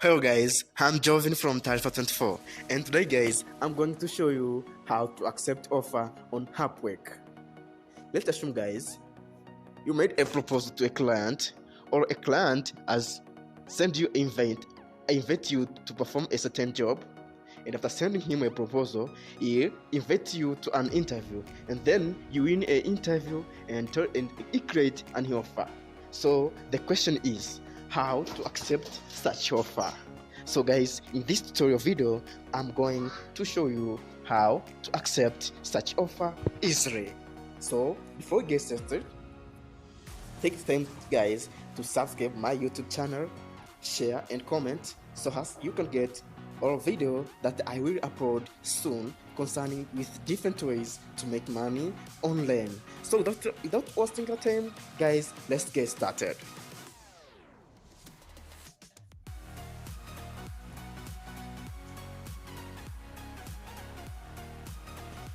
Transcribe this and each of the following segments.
Hello guys, I'm Jovin from Tarifa24, and today guys, I'm going to show you how to accept offer on Upwork. Let's assume guys, you made a proposal to a client, or a client has sent you invite you to perform a certain job, and after sending him a proposal, he invites you to an interview, and then you win an interview and he create an offer. So the question is, how to accept such offer? So guys, in this tutorial video, I'm going to show you how to accept such offer easily. So before we get started, take time guys to subscribe my YouTube channel, share and comment so as you can get all video that I will upload soon concerning with different ways to make money online. So without wasting your time guys, let's get started.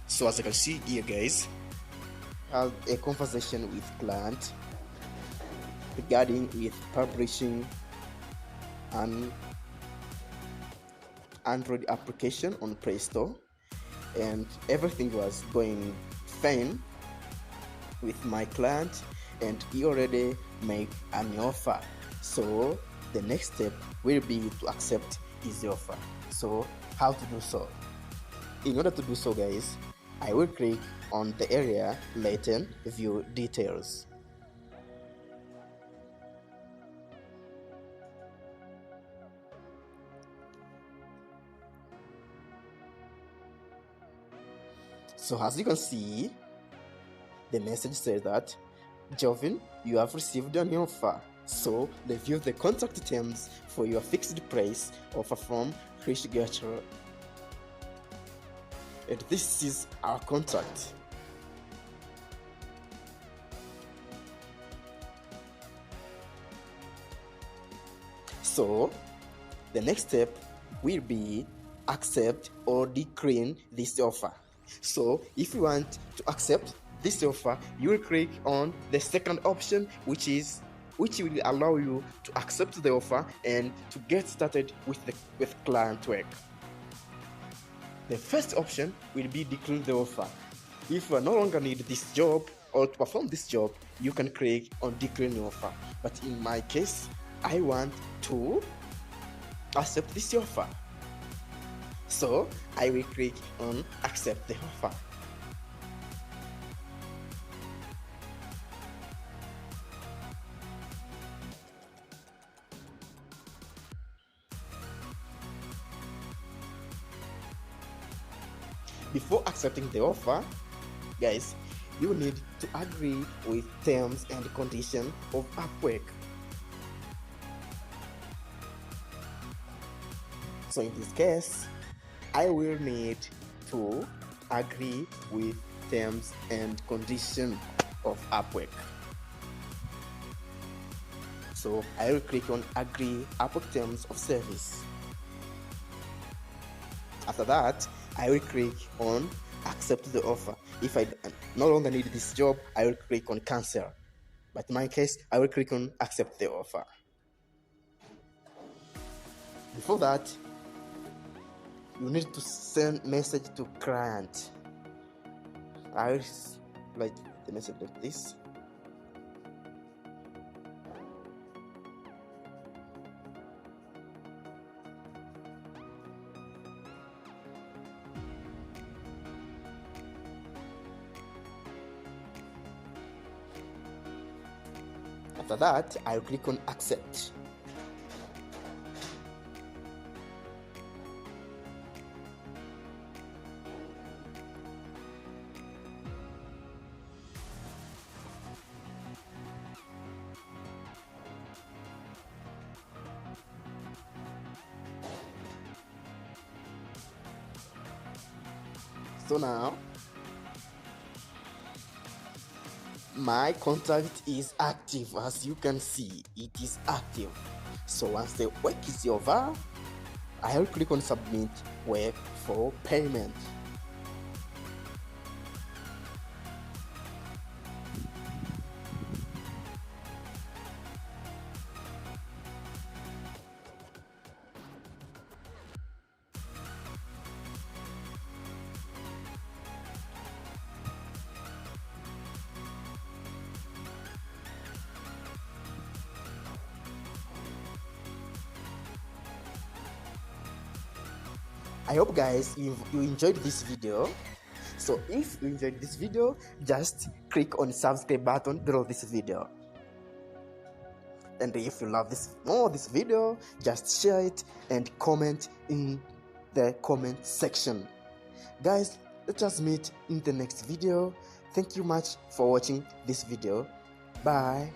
So as you can see here guys, have a conversation with client regarding with publishing an Android application on Play Store, and everything was going fine with my client and he already made an offer. So the next step will be to accept his offer. So how to do so? In order to do so guys, I will click on the area latent view details. So as you can see, the message says that, Jovin, you have received an offer. So review the contract terms for your fixed price offer from HReinafter. And this is our contract. So the next step will be accept or decline this offer. So if you want to accept this offer, you will click on the second option, which will allow you to accept the offer and to get started with client work. The first option will be decline the offer. If you no longer need this job or to perform this job, you can click on decline the offer. But in my case, I want to accept this offer. So I will click on accept the offer. Before accepting the offer, guys, you need to agree with terms and conditions of Upwork. So in this case, I will need to agree with terms and conditions of Upwork. So I will click on agree Upwork terms of service. After that, I will click on accept the offer. If I no longer need this job, I will click on cancel. But in my case, I will click on accept the offer. Before that, you need to send message to client. I will like the message like this. After that, I'll click on accept. So now my contract is active. As you can see, it is active. So once the work is over, I will click on submit work for payment. I hope guys you enjoyed this video. So if you enjoyed this video, just click on the subscribe button below this video. And if you love this video, just share it and comment in the comment section. Guys, let us meet in the next video. Thank you much for watching this video. Bye.